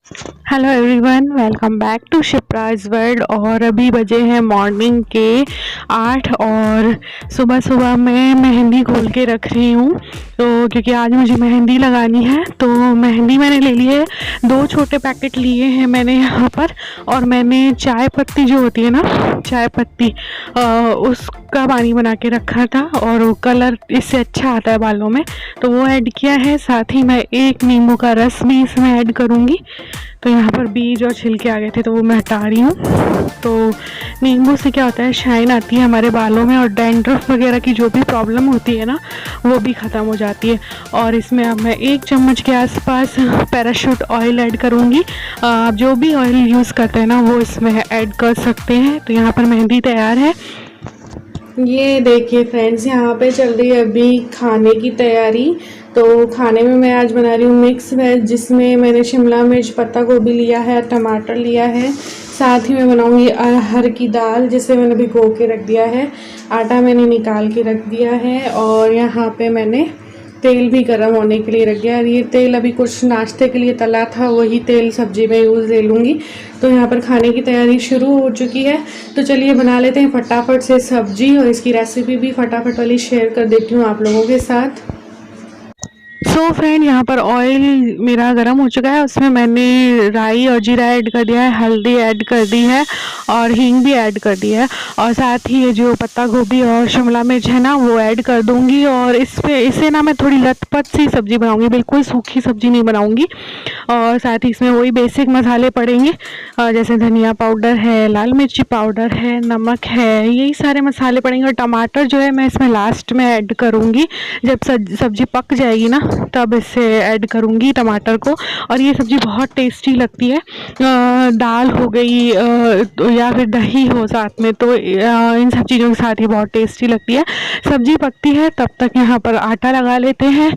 Hello everyone, welcome back to Shipra's world. और अभी बजे हैं मॉर्निंग के 8 और सुबह सुबह मैं मेहंदी खोल के रख रही हूँ। तो क्योंकि आज मुझे मेहंदी लगानी है तो मेहंदी मैंने ले ली है। 2 छोटे पैकेट लिए हैं मैंने यहाँ पर। और मैंने चाय पत्ती जो होती है ना, चाय पत्ती उसका पानी बना के रखा था और वो कलर इससे अच्छा आता है बालों में, तो वो ऐड किया है। साथ ही मैं एक नींबू का रस भी इसमें ऐड करूँगी। तो यहाँ पर बीज और छिलके आ गए थे तो वो मैं हटा रही हूँ। तो नींबू से क्या होता है, शाइन आती है हमारे बालों में और डैंड्रफ वगैरह की जो भी प्रॉब्लम होती है ना, वो भी ख़त्म हो जाती है। और इसमें अब मैं 1 चम्मच के आसपास पैराशूट ऑयल ऐड करूँगी। आप जो भी ऑयल यूज़ करते हैं ना वो इसमें ऐड कर सकते हैं। तो यहाँ पर मेहंदी तैयार है। ये देखिए फ्रेंड्स, यहाँ पे चल रही है अभी खाने की तैयारी। तो खाने में मैं आज बना रही हूँ मिक्स वेज, जिसमें मैंने शिमला मिर्च, पत्ता गोभी लिया है, टमाटर लिया है। साथ ही मैं बनाऊँगी अरहर की दाल, जिसे मैंने भिगो के रख दिया है। आटा मैंने निकाल के रख दिया है और यहाँ पे मैंने तेल भी गर्म होने के लिए रख दिया। और ये तेल अभी कुछ नाश्ते के लिए तला था, वही तेल सब्जी में यूज़ ले लूँगी। तो यहाँ पर खाने की तैयारी शुरू हो चुकी है। तो चलिए बना लेते हैं फटाफट से सब्जी, और इसकी रेसिपी भी फटाफट वाली शेयर कर देती हूँ आप लोगों के साथ। सो फ्रेंड, यहाँ पर ऑयल मेरा गर्म हो चुका है। उसमें मैंने राई और जीरा ऐड कर दिया है, हल्दी ऐड कर दी है और हींग भी ऐड कर दी है। और साथ ही ये जो पत्ता गोभी और शिमला मिर्च है ना, वो ऐड कर दूंगी। और इसे ना मैं थोड़ी लथपथ सी सब्जी बनाऊंगी, बिल्कुल सूखी सब्जी नहीं बनाऊंगी। और साथ ही इसमें वही बेसिक मसाले पड़ेंगे, जैसे धनिया पाउडर है, लाल मिर्ची पाउडर है, नमक है, यही सारे मसाले पड़ेंगे। और टमाटर जो है मैं इसमें लास्ट में ऐड करूँगी, जब सब्जी पक जाएगी ना तब इसे ऐड करूँगी टमाटर को। और ये सब्ज़ी बहुत टेस्टी लगती है। दाल हो गई या फिर दही हो साथ में, तो इन सब चीज़ों के साथ ही बहुत टेस्टी लगती है। सब्ज़ी पकती है तब तक यहाँ पर आटा लगा लेते हैं।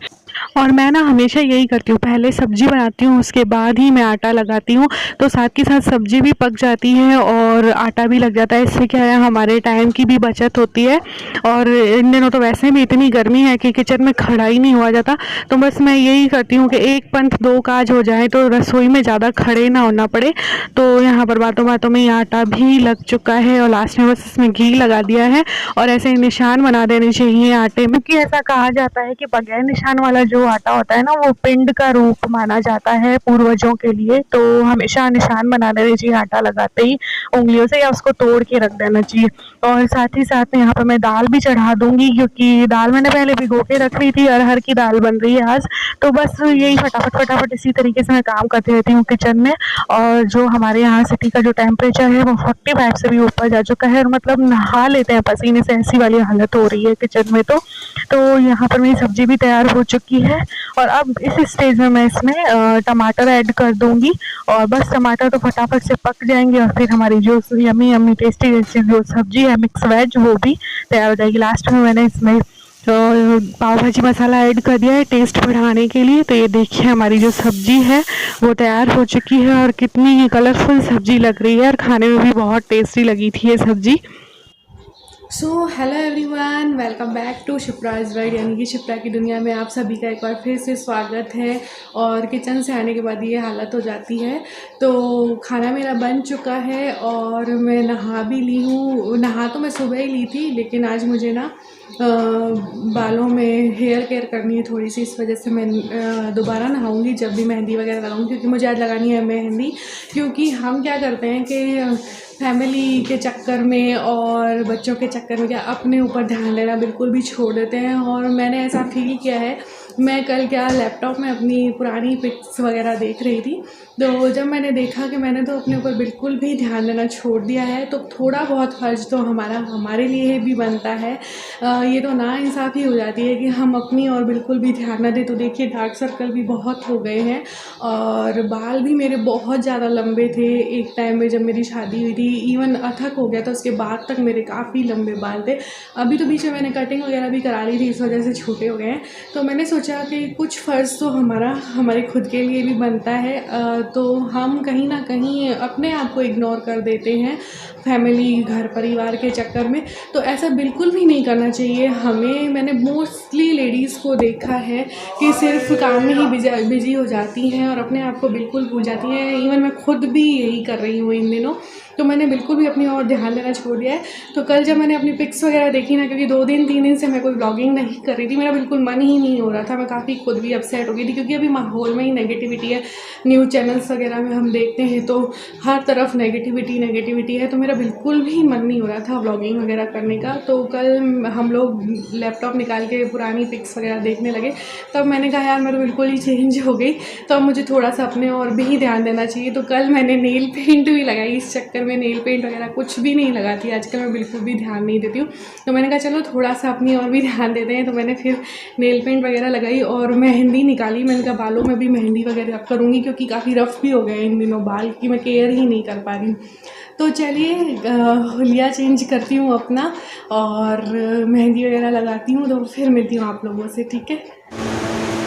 और मैं ना हमेशा यही करती हूँ, पहले सब्ज़ी बनाती हूँ उसके बाद ही मैं आटा लगाती हूँ। तो साथ के साथ सब्ज़ी भी पक जाती है और आटा भी लग जाता है। इससे क्या है, हमारे टाइम की भी बचत होती है। और इन दिनों तो वैसे भी इतनी गर्मी है कि किचन में खड़ा ही नहीं हुआ जाता। तो बस मैं यही करती हूँ कि एक पंथ दो काज हो जाए, तो रसोई में ज़्यादा खड़े ना होना पड़े। तो यहाँ पर बातों बातों में ये आटा भी लग चुका है और लास्ट में बस इसमें घी लगा दिया है। और ऐसे निशान बना देने चाहिए आटे में, क्योंकि ऐसा कहा जाता है कि बगैर निशान वाला जो आटा होता है ना, वो पिंड का रूप माना जाता है पूर्वजों के लिए। तो हमेशा निशान बना देने चाहिए आटा लगाते ही उंगलियों से, या उसको तोड़ के रख देना चाहिए। और साथ ही साथ में यहाँ पर मैं दाल भी चढ़ा दूंगी, क्योंकि दाल मैंने पहले भिगो के रख ली थी। अरहर की दाल बन रही है आज। तो बस यही फटाफट फटाफट इसी तरीके से मैं काम करती रहती हूँ किचन में। और जो हमारे यहाँ सिटी का जो टेम्परेचर है वो 45 से भी ऊपर जा चुका है, और मतलब नहा लेते हैं पसीने से, ऐसी वाली हालत हो रही है किचन में। तो यहाँ पर मेरी सब्जी भी तैयार हो चुकी है। और अब इस स्टेज में मैं इसमें टमाटर ऐड कर दूंगी। और बस टमाटर तो फटाफट से पक जाएंगे और फिर हमारी जो यम्मी यम्मी टेस्टी टेस्टी जो सब्जी है मिक्स वेज, वो भी तैयार हो जाएगी। लास्ट में मैंने इसमें पाव भाजी मसाला ऐड कर दिया है टेस्ट बढ़ाने के लिए। तो ये देखिए हमारी जो सब्जी है वो तैयार हो चुकी है और कितनी ही कलरफुल सब्जी लग रही है, और खाने में भी बहुत टेस्टी लगी थी ये सब्जी। So hello everyone, welcome back to Shipra's world, यानी कि शिप्रा की दुनिया में आप सभी का एक बार फिर से स्वागत है। और किचन से आने के बाद ये हालत हो जाती है। तो खाना मेरा बन चुका है और मैं नहा भी ली हूँ। नहा तो मैं सुबह ही ली थी, लेकिन आज मुझे ना बालों में हेयर केयर करनी है थोड़ी सी, इस वजह से मैं दोबारा नहाऊंगी जब भी मेहंदी वगैरह लगाऊंगी, क्योंकि मुझे आज लगानी है मेहंदी। क्योंकि हम क्या करते हैं कि फैमिली के चक्कर में और बच्चों के चक्कर में क्या अपने ऊपर ध्यान देना बिल्कुल भी छोड़ देते हैं। और मैंने ऐसा फील किया है। मैं कल क्या लैपटॉप में अपनी पुरानी पिक्स वगैरह देख रही थी, तो जब मैंने देखा कि मैंने तो अपने ऊपर बिल्कुल भी ध्यान देना छोड़ दिया है, तो थोड़ा बहुत फ़र्ज तो हमारे लिए भी बनता है। ये तो नाइंसाफ़ी हो जाती है कि हम अपनी और बिल्कुल भी ध्यान ना दें। तो देखिए डार्क सर्कल भी बहुत हो गए हैं और बाल भी मेरे बहुत ज़्यादा लंबे थे एक टाइम में जब मेरी शादी हुई थी। इवन अथक हो गया था, उसके बाद तक मेरे काफ़ी लंबे बाल थे। अभी तो बीच में मैंने कटिंग वगैरह भी करा ली थी, इस वजह से छोटे हो गए हैं। तो मैंने सोचा सोचा कि कुछ फ़र्ज़ तो हमारे खुद के लिए भी बनता है। तो हम कहीं ना कहीं अपने आप को इग्नोर कर देते हैं फैमिली, घर परिवार के चक्कर में। तो ऐसा बिल्कुल भी नहीं करना चाहिए हमें। मैंने मोस्टली लेडीज़ को देखा है कि सिर्फ काम में ही बिजी हो जाती हैं और अपने आप को बिल्कुल भूल जाती हैं। इवन मैं खुद भी यही कर रही हूँ इन दिनों। तो मैंने बिल्कुल भी अपनी और ध्यान देना छोड़ दिया है। तो कल जब मैंने अपनी पिक्स वगैरह देखी ना, क्योंकि 2 दिन 3 दिन से मैं कोई ब्लॉगिंग नहीं कर रही थी, मेरा बिल्कुल मन ही नहीं हो रहा था। मैं काफ़ी खुद भी अपसेट हो गई थी, क्योंकि अभी माहौल में ही नेगेटिविटी है। न्यूज़ चैनल्स वगैरह में हम देखते हैं तो हर तरफ नेगेटिविटी है। तो मेरा बिल्कुल भी मन नहीं हो रहा था ब्लॉगिंग वगैरह करने का। तो कल हम लोग लैपटॉप निकाल के पुरानी पिक्स वगैरह देखने लगे। तब मैंने कहा यार मैं तो बिल्कुल ही चेंज हो गई, तो अब मुझे थोड़ा सा अपने और भी ध्यान देना चाहिए। तो कल मैंने नेल पेंट भी लगाई। इस चक्कर में नेल पेंट वगैरह कुछ भी नहीं लगाती आजकल, मैं बिल्कुल भी ध्यान नहीं देती हूँ। तो मैंने कहा चलो थोड़ा सा अपनी और भी ध्यान देते हैं। तो मैंने फिर नेल पेंट वगैरह लगाई और मेहंदी निकाली। मैंने कहा बालों में भी मेहंदी वगैरह करूँगी, क्योंकि काफ़ी रफ़ भी हो गए इन दिनों बाल की मैं केयर ही नहीं कर पा रही हूँ। तो चलिए हुलिया चेंज करती हूँ अपना और मेहंदी वगैरह लगाती हूँ। तो फिर मिलती हूँ आप लोगों से, ठीक है।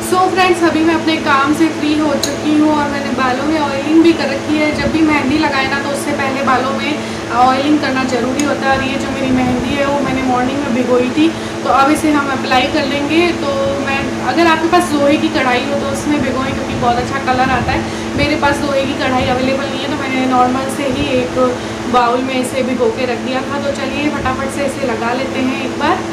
सो फ्रेंड्स, अभी मैं अपने काम से फ्री हो चुकी हूँ और मैंने बालों में ऑयलिंग भी कर रखी है। जब भी मेहंदी लगाए ना, तो उससे पहले बालों में ऑयलिंग करना ज़रूरी होता है। और ये जो मेरी मेहंदी है वो मैंने मॉर्निंग में भिगोई थी, तो अब इसे हम अप्लाई कर लेंगे। तो मैं, अगर आपके पास लोहे की कढ़ाई हो तो उसमें भिगोएं, क्योंकि बहुत अच्छा कलर आता है। मेरे पास लोहे की कढ़ाई अवेलेबल नहीं है, तो मैंने नॉर्मल से ही एक बाउल में इसे भिगो के रख दिया था। तो चलिए फटाफट से इसे लगा लेते हैं एक बार।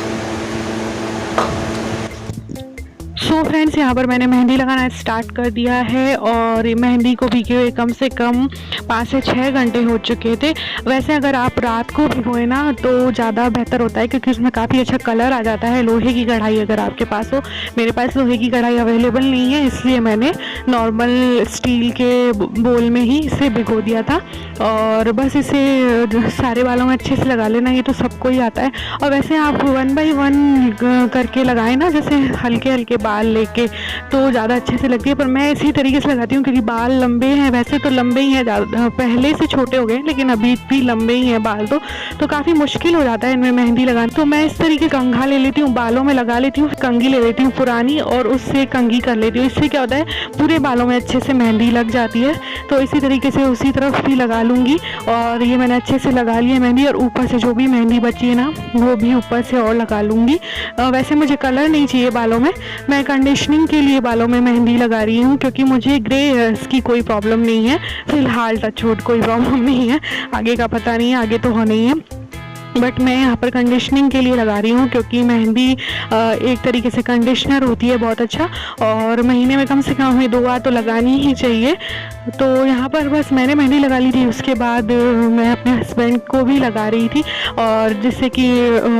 सो फ्रेंड्स, यहाँ पर मैंने मेहंदी लगाना स्टार्ट कर दिया है और मेहंदी को भिगे हुए कम से कम 5 से 6 घंटे हो चुके थे। वैसे अगर आप रात को भिगोए ना तो ज़्यादा बेहतर होता है, क्योंकि उसमें काफ़ी अच्छा कलर आ जाता है। लोहे की कढ़ाई अगर आपके पास हो, मेरे पास लोहे की कढ़ाई अवेलेबल नहीं है, इसलिए मैंने नॉर्मल स्टील के बोल में ही इसे भिगो दिया था। और बस इसे सारे बालों में अच्छे से लगा लेना, ये तो सबको ही आता है। और वैसे आप 1 बाय 1 करके लगाएं ना, जैसे हल्के हल्के बाल लेके, तो ज़्यादा अच्छे से लगती है। पर मैं इसी तरीके से लगाती हूँ, क्योंकि बाल लंबे हैं। वैसे तो लंबे ही हैं, ज़्यादा पहले से छोटे हो गए, लेकिन अभी भी लंबे ही हैं बाल। तो काफ़ी मुश्किल हो जाता है इनमें मेहंदी लगाना। तो मैं इस तरीके कंघा ले लेती हूँ, बालों में लगा लेती हूँ, कंघी ले लेती हूँ पुरानी और उससे कंघी कर लेती हूँ। इससे क्या होता है, पूरे बालों में अच्छे से मेहंदी लग जाती है। तो इसी तरीके से उसी तरफ भी लगा लूँगी। और ये मैंने अच्छे से लगा ली है मेहंदी, और ऊपर से जो भी मेहंदी बची है ना, वो भी ऊपर से और लगा लूँगी। वैसे मुझे कलर नहीं चाहिए बालों में, मैं कंडीशनिंग के लिए बालों में मेहंदी लगा रही हूँ, क्योंकि मुझे ग्रे हेयर्स की कोई प्रॉब्लम नहीं है फ़िलहाल। टच वुड कोई प्रॉब्लम नहीं है, आगे का पता नहीं है, आगे तो होना ही है। बट मैं यहाँ पर कंडीशनिंग के लिए लगा रही हूँ, क्योंकि मेहंदी एक तरीके से कंडीशनर होती है बहुत अच्छा, और महीने में कम से कम हमें 2 बार तो लगानी ही चाहिए। तो यहाँ पर बस मैंने मेहंदी लगा ली थी, उसके बाद मैं अपने हस्बैंड को भी लगा रही थी, और जिससे कि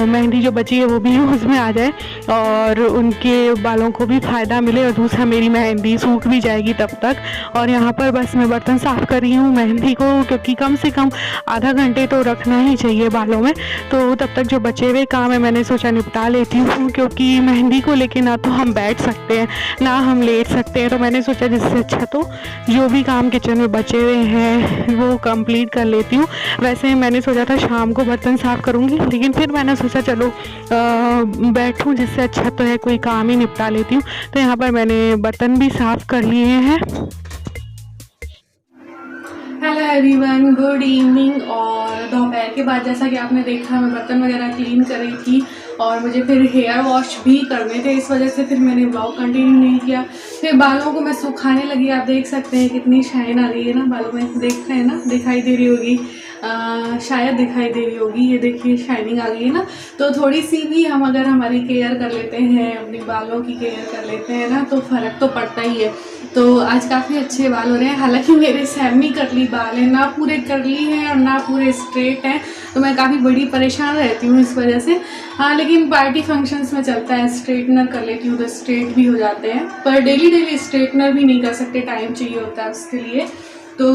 मेहंदी जो बची है वो भी यूज़ में आ जाए और उनके बालों को भी फ़ायदा मिले, और दूसरा मेरी मेहंदी सूख भी जाएगी तब तक। और यहाँ पर बस मैं बर्तन साफ़ कर रही हूँ मेहंदी को, क्योंकि कम से कम आधा घंटे तो रखना ही चाहिए बालों में। तो तब तक जो बचे हुए काम है मैंने सोचा निपटा लेती हूँ, क्योंकि मेहंदी को लेके ना तो हम बैठ सकते हैं ना हम लेट सकते हैं। तो मैंने सोचा जिससे अच्छा तो जो भी काम किचन में बचे हुए हैं वो कंप्लीट कर लेती हूँ। वैसे मैंने सोचा था शाम को बर्तन साफ़ करूँगी, लेकिन फिर मैंने सोचा चलो बैठूँ, जिससे अच्छा तो है कोई काम ही निपटा लेती हूँ। तो यहाँ पर मैंने बर्तन भी साफ़ कर लिए हैं। Hello everyone, good evening. और दोपहर के बाद जैसा कि आपने देखा मैं बर्तन वगैरह क्लीन कर रही थी, और मुझे फिर हेयर वॉश भी करने थे, इस वजह से फिर मैंने व्लॉग कंटिन्यू नहीं किया। फिर बालों को मैं सुखाने लगी। आप देख सकते हैं कितनी शाइन आ रही है ना बालों में, देख रहे हैं ना, दिखाई दे रही होगी, शायद दिखाई दे रही होगी। ये देखिए शाइनिंग आ गई है ना। तो थोड़ी सी भी हम अगर हमारी केयर कर लेते हैं, अपनी बालों की केयर कर लेते हैं ना, तो फ़र्क तो पड़ता ही है। तो आज काफ़ी अच्छे बाल हो रहे हैं। हालांकि मेरे सेमी कर्ली बाल हैं, ना पूरे कर्ली हैं और ना पूरे स्ट्रेट हैं, तो मैं काफ़ी बड़ी परेशान रहती हूँ इस वजह से। हाँ, लेकिन पार्टी फंक्शंस में चलता है, स्ट्रेटनर कर लेती हूँ तो स्ट्रेट भी हो जाते हैं। पर डेली स्ट्रेटनर भी नहीं कर सकते, टाइम चाहिए होता है उसके लिए। तो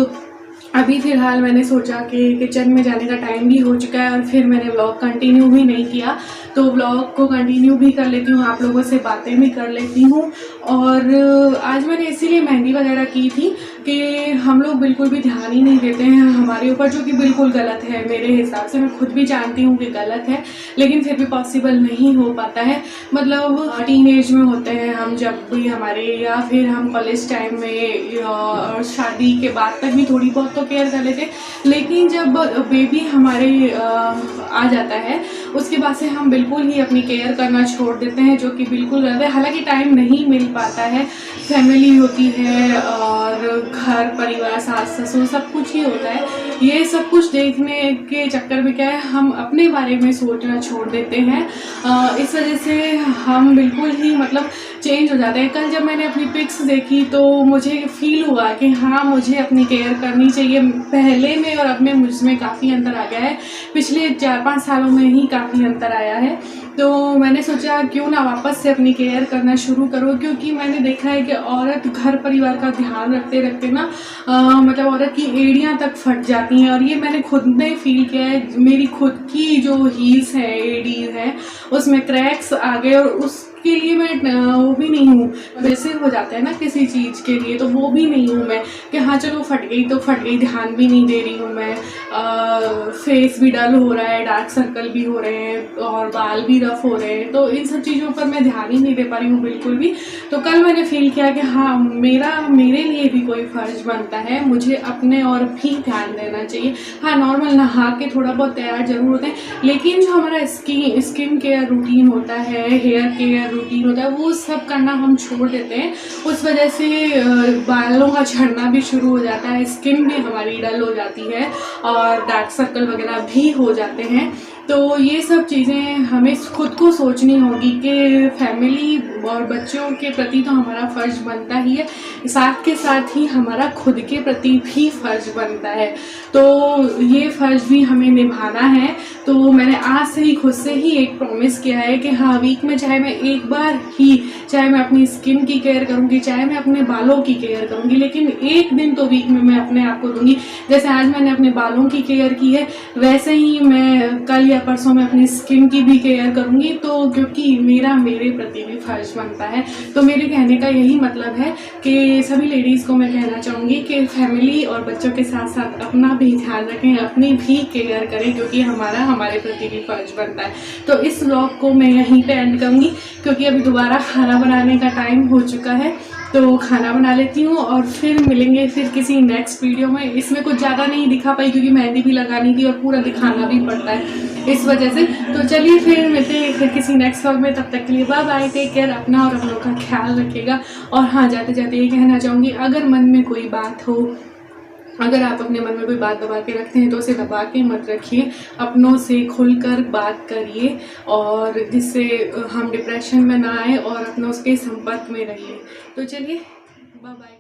अभी फ़िलहाल मैंने सोचा कि किचन में जाने का टाइम भी हो चुका है, और फिर मैंने व्लॉग कंटिन्यू भी नहीं किया, तो व्लॉग को कंटिन्यू भी कर लेती हूँ, आप लोगों से बातें भी कर लेती हूँ। और आज मैंने इसीलिए मेहंदी वगैरह की थी कि हम लोग बिल्कुल भी ध्यान ही नहीं देते हैं हमारे ऊपर, जो कि बिल्कुल गलत है मेरे हिसाब से। मैं खुद भी जानती हूँ कि गलत है, लेकिन फिर भी पॉसिबल नहीं हो पाता है। मतलब टीन एज में होते हैं हम, जब भी हमारे, या फिर हम कॉलेज टाइम में और शादी के बाद तक भी थोड़ी बहुत तो केयर कर लेते हैं, लेकिन जब बेबी हमारे आ जाता है उसके बाद से हम बिल्कुल ही अपनी केयर करना छोड़ देते हैं, जो कि बिल्कुल गलत है। हालांकि टाइम नहीं मिल पाता है, फैमिली होती है और घर परिवार सास ससुर सब कुछ ही होता है। ये सब कुछ देखने के चक्कर में क्या है, हम अपने बारे में सोचना छोड़ देते हैं। इस वजह से हम बिल्कुल ही मतलब चेंज हो जाते हैं। कल जब मैंने अपनी पिक्स देखी तो मुझे फील हुआ कि हाँ, मुझे अपनी केयर करनी चाहिए। पहले में और अब में मुझ में काफ़ी अंतर आ गया है, पिछले 4-5 सालों में ही काफ़ी अंतर आया है। तो मैंने सोचा क्यों ना वापस से अपनी केयर करना शुरू करो, क्योंकि मैंने देखा है कि औरत घर परिवार का ध्यान रखते रखते ना मतलब औरत की एड़ियाँ तक फट जाती हैं। और ये मैंने खुद ने फील किया है। मेरी खुद की जो हील्स है, एड़ी है, उसमें क्रैक्स आ गए, और उसके लिए मैं वो भी नहीं हूँ। वैसे हो जाता है ना किसी चीज़ के लिए, तो वो भी नहीं हूँ मैं कि हाँ चलो फट गई तो फट गई, ध्यान भी नहीं दे रही हूँ मैं। फेस भी डल हो रहा है, डार्क सर्कल भी हो रहे हैं और बाल भी रफ हो रहे हैं, तो इन सब चीज़ों पर मैं ध्यान ही नहीं दे पा रही हूँ बिल्कुल भी। तो कल मैंने फील किया कि हाँ, मेरे लिए भी कोई फ़र्ज बनता है, मुझे अपने और भी ध्यान देना चाहिए। हाँ, नॉर्मल नहा के थोड़ा बहुत तैयार जरूर होते हैं, लेकिन जो हमारा स्किन केयर रूटीन होता है, हेयर केयर रूटीन होता है, वो सब करना हम छोड़ देते हैं। उस वजह से बालों का झड़ना भी शुरू हो जाता है, स्किन भी हमारी डल हो जाती है और डार्क सर्कल वगैरह भी हो जाते हैं। तो ये सब चीज़ें हमें खुद को सोचनी होगी कि फैमिली और बच्चों के प्रति तो हमारा फ़र्ज़ बनता ही है, साथ के साथ ही हमारा खुद के प्रति भी फ़र्ज़ बनता है। तो ये फ़र्ज़ भी हमें निभाना है। तो मैंने आज से ही खुद से ही एक प्रॉमिस किया है कि हाँ, वीक में चाहे मैं एक बार ही, चाहे मैं अपनी स्किन की केयर करूँगी, चाहे मैं अपने बालों की केयर करूँगी, लेकिन एक दिन तो वीक में मैं अपने आप को दूँगी। जैसे आज मैंने अपने बालों की केयर की है, वैसे ही मैं कल या परसों में अपनी स्किन की भी केयर करूँगी। तो क्योंकि मेरे प्रति भी फ़र्ज बनता है। तो मेरे कहने का यही मतलब है कि सभी लेडीज़ को मैं कहना चाहूँगी कि फैमिली और बच्चों के साथ साथ अपना भी ध्यान रखें, अपनी भी केयर करें, क्योंकि हमारे प्रति भी फ़र्ज बनता है। तो इस व्लॉग को मैं यहीं पे एंड करूँगी, क्योंकि अभी दोबारा खाना बनाने का टाइम हो चुका है। तो खाना बना लेती हूँ और फिर मिलेंगे फिर किसी नेक्स्ट वीडियो में। इसमें कुछ ज़्यादा नहीं दिखा पाई क्योंकि मेहंदी भी लगानी थी और पूरा दिखाना भी पड़ता है इस वजह से। तो चलिए फिर मिलते हैं फिर किसी नेक्स्ट व्लॉग में। तब तक के लिए बाय बाय, टेक केयर, अपना और अपनों का ख्याल रखिएगा। और हाँ, जाते जाते ये कहना चाहूँगी, अगर मन में कोई बात हो, अगर आप अपने मन में कोई बात दबा के रखते हैं तो उसे दबा के मत रखिए, अपनों से खुलकर बात करिए, और जिससे हम डिप्रेशन में ना आए और अपनों के संपर्क में रहिए। तो चलिए बाय बाय।